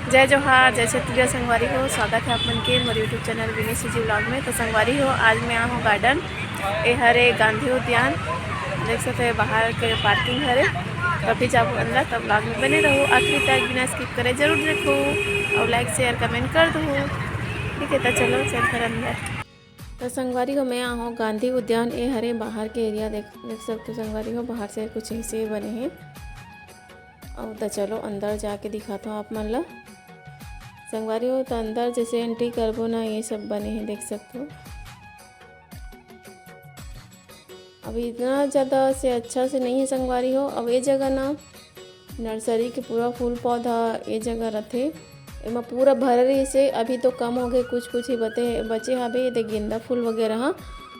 जय जोहार, जय छत्तीसगढ़। संगवारी हो, स्वागत है अपन के मोर यूट्यूब चैनल विनीश जी ब्लॉग में। तो संगवारी हो, आज मैं आया हूँ गार्डन। ये हरे गांधी उद्यान देख सकते हैं, बाहर के पार्किंग हरे। तो अभी जाओ अंदर, तब ब्लॉग में बने रहो आखिरी तक, बिना स्किप करे जरूर देखो और लाइक शेयर कमेंट कर दो। ठीक है, तो चलो चल कर अंदर। तो संगवारी हो, मैं आया हूँ गांधी उद्यान। ये हरे बाहर के एरिया देख सकते हो संगवारी हो, बाहर से कुछ ऐसे बने हैं। और तो चलो अंदर जाके दिखाता हूँ आप मन ला। संगवारी हो, तो अंदर जैसे एंट्री करबो ना, ये सब बने हैं देख सकते हो। अभी इतना ज़्यादा से अच्छा से नहीं है संगवारी हो। अब ये जगह ना नर्सरी के पूरा फूल पौधा ये जगह रहते, एमा पूरा भर रही से। अभी तो कम हो गए, कुछ कुछ ही बचे हवे। ये गेंदा फूल वगैरह हाँ,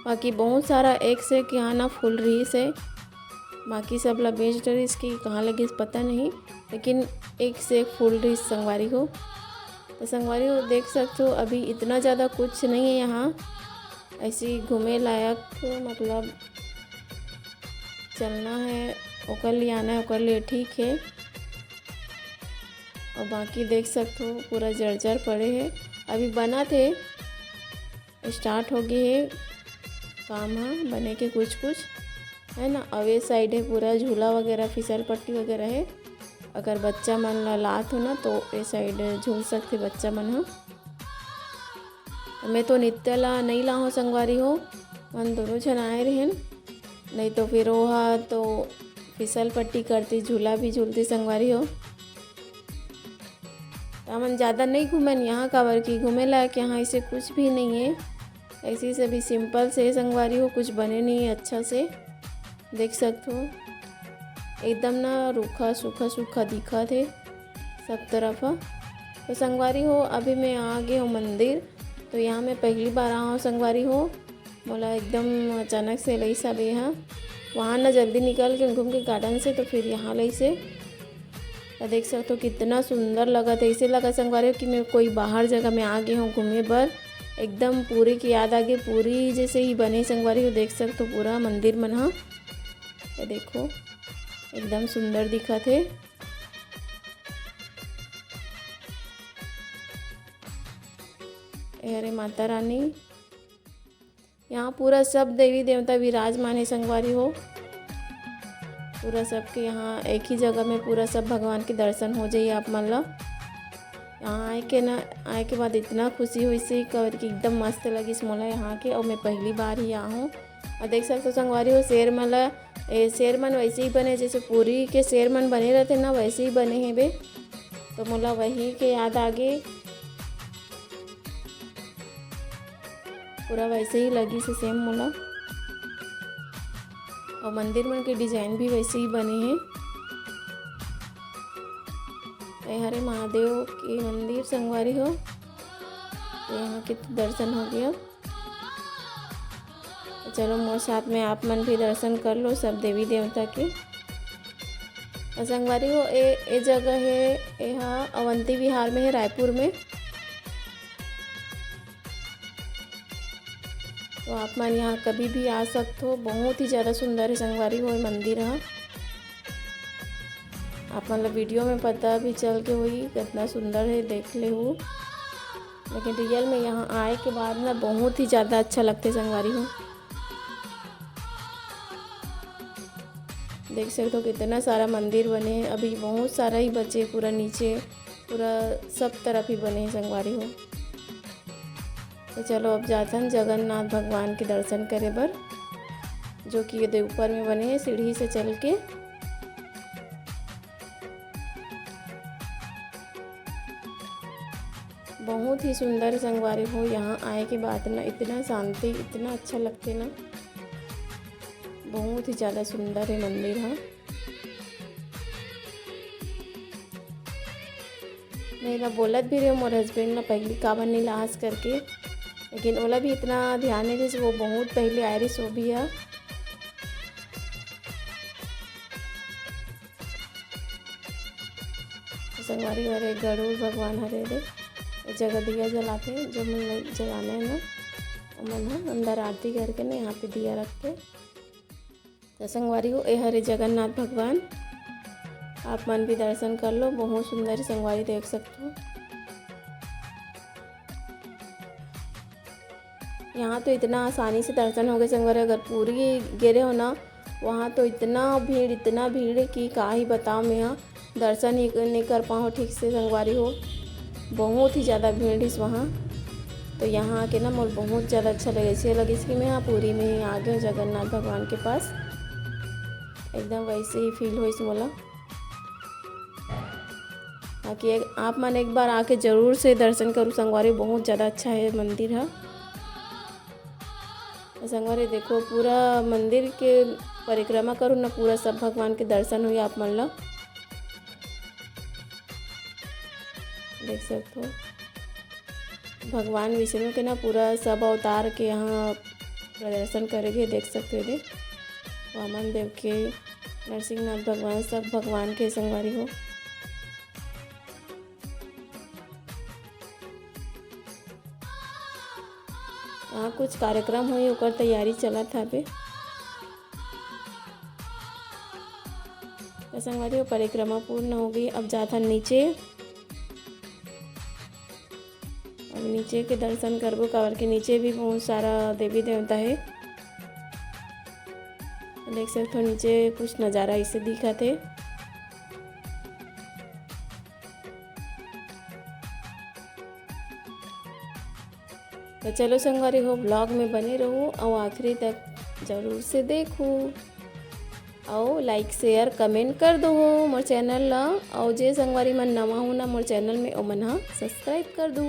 बाकी बहुत सारा एक से कि यहाँ ना फूल रही से। बाकी सब ला बेच डरी, इसकी कहाँ लगी पता नहीं, लेकिन एक से एक फूल रही संगवारी हो। तो संगवारी हो देख सकते हो, अभी इतना ज़्यादा कुछ नहीं है यहाँ ऐसी घूमे लायक। मतलब चलना है ओकर लिए, आना है ओकर लिए ठीक है। और बाकी देख सकते हो पूरा जर्जर पड़े हैं। अभी बना थे, स्टार्ट हो गए है काम, हाँ बने के कुछ कुछ है ना। अब ये साइड है पूरा झूला वगैरह, फिसल पट्टी वगैरह है। अगर बच्चा मन ला लात हो ना तो ये साइड झूल सकते बच्चा मन हो। मैं तो नित्य ला नहीं ला हूँ संगवारी हो, मन दोनों जन आए रहें, नहीं तो फिर वह तो फिसल पट्टी करती, झूला भी झूलती संगवारी हो। मन ज़्यादा नहीं घूमन यहाँ, काबर की घूमे लायक यहाँ ऐसे कुछ भी नहीं है। ऐसी सभी सिंपल से संगवारी हो, कुछ बने नहीं है अच्छा से। देख सकते हो एकदम ना रूखा सूखा सूखा दिखा थे सब तरफ। तो संगवारी हो, अभी मैं आ गई हूँ मंदिर। तो यहाँ मैं पहली बार आया हूँ संगवारी हो, बोला एकदम अचानक से लई सब यहाँ वहाँ ना जल्दी निकल के घूम के गार्डन से, तो फिर यहाँ लई से। तो देख सकते हो कितना सुंदर लगा था। ऐसे लगा संगवारी हो कि मैं कोई बाहर जगह में आ गई हूँ घूमने पर। एकदम पूरी की याद आ गई, पूरी जैसे ही बने संगवारी हो। देख सकते हो पूरा मंदिर मन हाँ, ये देखो एकदम सुंदर दिखा थे। अरे माता रानी, यहाँ पूरा सब देवी देवता विराजमान है संगवारी हो। पूरा सबके यहाँ एक ही जगह में पूरा सब भगवान के दर्शन हो जाइए आप मन ला। यहाँ आए के बाद इतना खुशी हुई सी कर कि एकदम मस्त लगी मोला यहाँ के। और मैं पहली बार ही यहाँ हूँ। और देख सकते हो संगवारी हो, शेर मला शेर मन वैसे ही बने जैसे पूरी के शेर मन बने रहते ना, वैसे ही बने हैं बे। तो मोला वही के याद आ गए, पूरा वैसे ही लगी से सेम मोला। और मंदिर मन के डिजाइन भी वैसे ही बने हैं। हरे महादेव के मंदिर संगवारी हो, तो यहाँ के तो दर्शन हो गया। तो चलो मोर साथ में आप मन भी दर्शन कर लो सब देवी देवता के। संगवारी हो, ए जगह है यहाँ अवंती विहार में है, रायपुर में। तो आप मन यहाँ कभी भी आ सकते हो। बहुत ही ज़्यादा सुंदर है संगवारी हो मंदिर है। आप मतलब वीडियो में पता भी चल के हुई कितना सुंदर है, देख ले हो, लेकिन रियल में यहाँ आए के बाद ना बहुत ही ज़्यादा अच्छा लगता है संगवारी हो। देख सकते हो कितना सारा मंदिर बने हैं, अभी बहुत सारा ही बचे, पूरा नीचे पूरा सब तरफ ही बने हैं संगवारी हो। तो चलो अब जाते हैं जगन्नाथ भगवान के दर्शन करे बर, जो कि ये ऊपर में बने हैं सीढ़ी से चल के। बहुत ही सुंदर संगवारी हो, यहाँ आए के बाद ना इतना शांति, इतना अच्छा लगते ना, बहुत ही ज़्यादा सुंदर है मंदिर हाँ। मैं ना बोलत भी रही हूँ मोर हस्बैंड ना पहली काबर नहीं लास करके, लेकिन ओला भी इतना ध्यान है जैसे वो बहुत पहले आए रही सो भी है। संगवारी हरे गरुड़ भगवान हरे रे जगह दिया जलाते, जो मन जलाना है ना मन हम अंदर आरती करके ना यहाँ पे दिया रखते। तो संगवारी हो, ए हरे जगन्नाथ भगवान। आप मन भी दर्शन कर लो। बहुत सुंदर संगवारी देख सकते हो। यहाँ तो इतना आसानी से दर्शन हो गए संगवारी। अगर पूरी गिरे हो ना वहाँ तो इतना भीड़ कि का ही बताओ। मैं यहाँ दर्शन ही नहीं कर पाऊँ ठीक से संगवारी हो। बहुत ही ज़्यादा भीड़ इस वहाँ। तो यहाँ आके ना मोल बहुत ज़्यादा अच्छा लगे। इसलिए लगे कि मैं यहाँ पूरी में ही आ गए जगन्नाथ भगवान के पास। एकदम वैसे ही फील हो इस मोला। ताकि आप मन एक बार आके ज़रूर से दर्शन करूँ संगवारी। बहुत ज़्यादा अच्छा है मंदिर है संगवारी। देखो पूरा मंदिर के परिक्रमा करूँ ना पूरा सब भगवान के दर्शन हुई आप मन ला। देख सकते हो भगवान विष्णु के ना पूरा सब अवतार के यहाँ प्रदर्शन करेंगे। देख सकते हो वामन देव के, नरसिंहनाथ भगवान, सब भगवान के संगवारी हो। यहाँ कुछ कार्यक्रम हुई ओकर तैयारी चला था अभी। संगवारी परिक्रमा पूर्ण हो गई। अब जाता नीचे। अब नीचे के दर्शन करबो काबर के नीचे भी बहुत सारा देवी देवता है। देख सकते हो नीचे कुछ नज़ारा इसे दिखा थे। तो चलो संगवारी हो ब्लॉग में बने रहो और आखिरी तक जरूर से देखो और लाइक शेयर कमेंट कर दो मोर चैनल ला। और जे संगवारी मन नवा हो ना मोर चैनल में ओ मन हा सब्सक्राइब कर दो।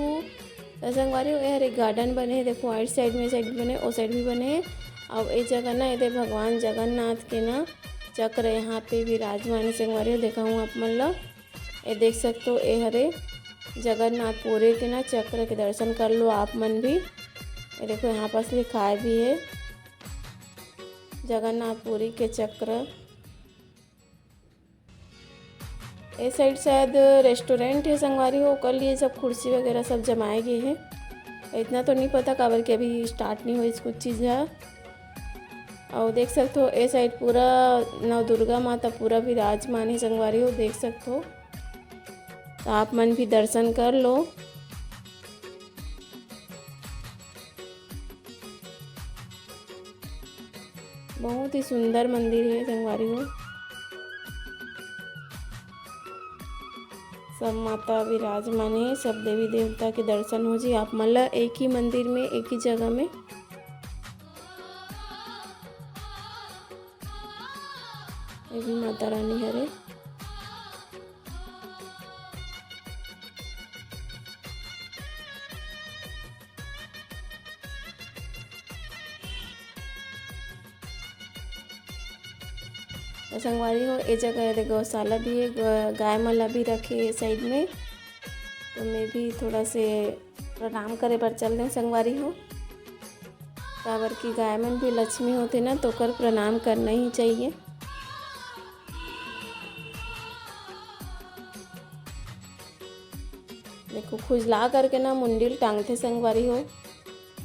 तो संगवारी हो यार एक गार्डन बने देखो। आइट साइड में साइड बने ओ साइड भी बने। और ये जगह ना ये भगवान जगन्नाथ के ना चक्र यहाँ पे विराजमान संगवारी हो। देखा हूँ आप मन ला। ये देख सकते हो ये हरे जगन्नाथपुरी के ना चक्र के दर्शन कर लो आप मन भी। ये देखो यहाँ पास लिखा भी है जगन्नाथपुरी के चक्र। इस साइड शायद रेस्टोरेंट है संगवारी हो। कर लिए सब कुर्सी वगैरह सब जमाए गए हैं। इतना तो नहीं पता काबर के अभी स्टार्ट नहीं हुई कुछ चीज़ है। और देख सकते हो ये साइड पूरा नव दुर्गा माता पूरा विराजमान है संगवारी हो। देख सकते हो तो आप मन भी दर्शन कर लो। बहुत ही सुंदर मंदिर है संगवारी हो। सब माता विराजमान है। सब देवी देवता के दर्शन हो जी आप मन ला एक ही मंदिर में एक ही जगह में। ये भी माता रानी हरे। संगवारी हो ये जगह गौशाला भी है। गाय माला भी रखे साइड में। तो मैं भी थोड़ा से प्रणाम करे पर चल रहे संगवारी हो। काबर की गाय मन भी लक्ष्मी होते ना तो कर प्रणाम करना ही चाहिए। देखो खुजला करके ना मुंडिल टांगते संगवारी हो।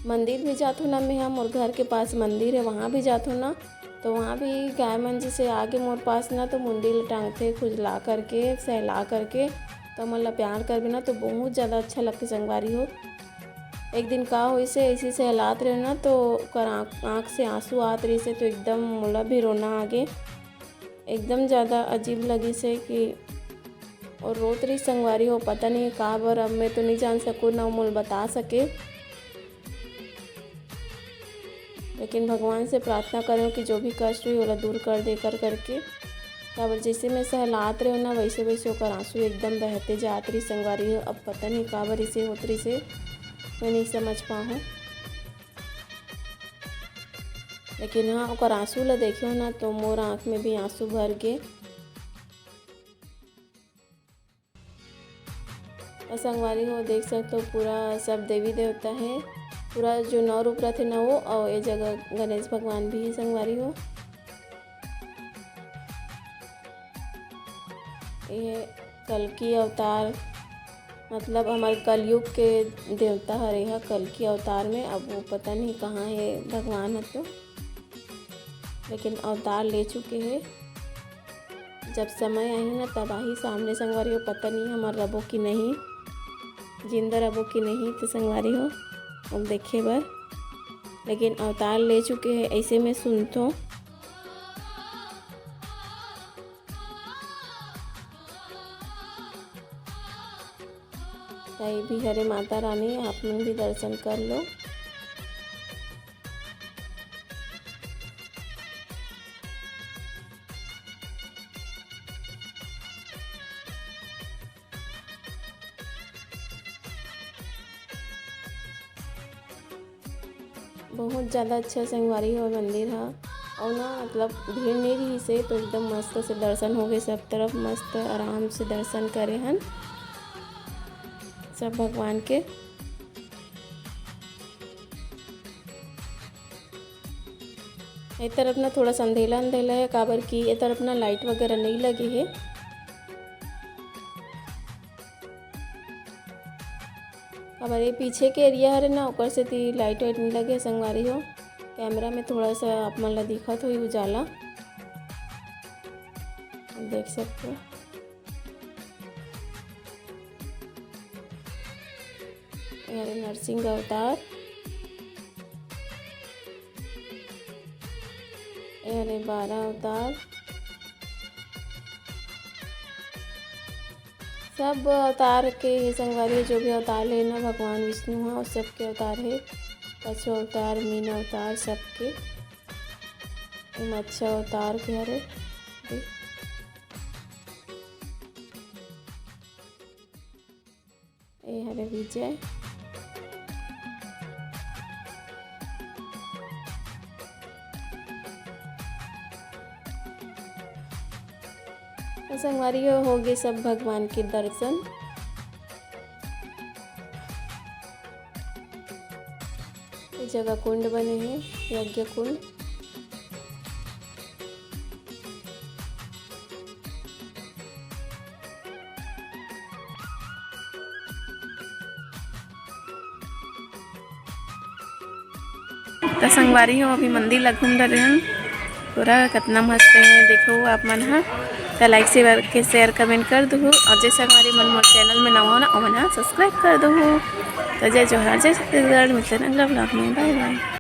मंदिर भी जातो ना मैं हम और घर के पास मंदिर है वहाँ भी जातो ना तो वहाँ भी गाय मन जैसे आगे मोर पास ना तो मुंडिल टांगते खुजला करके सहला करके। तो मतलब प्यार कर भी ना तो बहुत ज़्यादा अच्छा लगता संगवारी हो। एक दिन का हो इसे ऐसे सहलात रहे ना तो कर आँख से आंसू आत रही से तो एकदम मोला भी रोना आगे। एकदम ज़्यादा अजीब लगी से कि और रोत रही संगवारी हो। पता नहीं कहाँ पर अब मैं तो नहीं जान सकूँ ना मोल बता सके। लेकिन भगवान से प्रार्थना करो कि जो भी कष्ट हुई वो दूर कर दे करके। काबर जैसे मैं सहलात रहे हो ना वैसे वैसे होकर आंसू एकदम बहते जात रही संगवारी हो। अब पता नहीं काबर इसे होत रही से मैं नहीं समझ पाऊँ। लेकिन हाँ ओकर आंसू ला देखियो ना तो मोर आँख में भी आंसू भर गए। संगवारी हो देख सकते हो पूरा सब देवी देवता है। पूरा जो 9 रूप रहते ना वो और ये जगह गणेश भगवान भी है संगवारी हो। ये कल्कि अवतार मतलब हमारे कलयुग के देवता हरे है कल्कि अवतार में। अब वो पता नहीं कहाँ है भगवान है तो लेकिन अवतार ले चुके हैं। जब समय आई ना तब आई सामने संगवारी हो, पता नहीं हमार रबो की नहीं, जिंदा रबो की नहीं तो संगवारी हो अब देखे बर, लेकिन अवतार ले चुके हैं ऐसे मैं सुनता हूँ। कहीं भी हरे माता रानी आप लोग भी दर्शन कर लो। बहुत ज़्यादा अच्छा संगवारी हो मंदिर है और ना मतलब भीड़ नहीं रही से तो एकदम मस्त से दर्शन हो गए, सब तरफ मस्त आराम से दर्शन करे हन सब भगवान के। ये तरफ ना थोड़ा सा अंधेला अंधेला है काबर की ये तरफ ना लाइट वगैरह नहीं लगी है। काबर ये पीछे के एरिया है ना ऊपर से ती लाइट वाइट नहीं लगे संगवारी हो। कैमरा में थोड़ा सा आप मन ला दिखत हुई उजाला देख सकते हो। ये नरसिंह अवतार, ये 12 अवतार, सब अवतार के संगवारी जो भी अवतार है ना भगवान विष्णु है और सबके अवतार है, कछु अवतार मीन अवतार सबके अच्छा अवतार के हरे। ये हरे विजय, संगवारी हो गए सब भगवान के दर्शन। इस जगह कुंड बने हैं, यज्ञ कुंड। तो संगवारी हो अभी मंदिर ला घूम रहे हैं पूरा कितना मस्त है देखो आप मन हा। तो लाइक शेयर कमेंट कर दो और जैसे हमारे मन मोर चैनल में नवा हो ना सब्सक्राइब कर दो। तो जय जोहार, जय छत्तीसगढ़, मिलते हैं अगला ब्लॉग में, बाय बाय।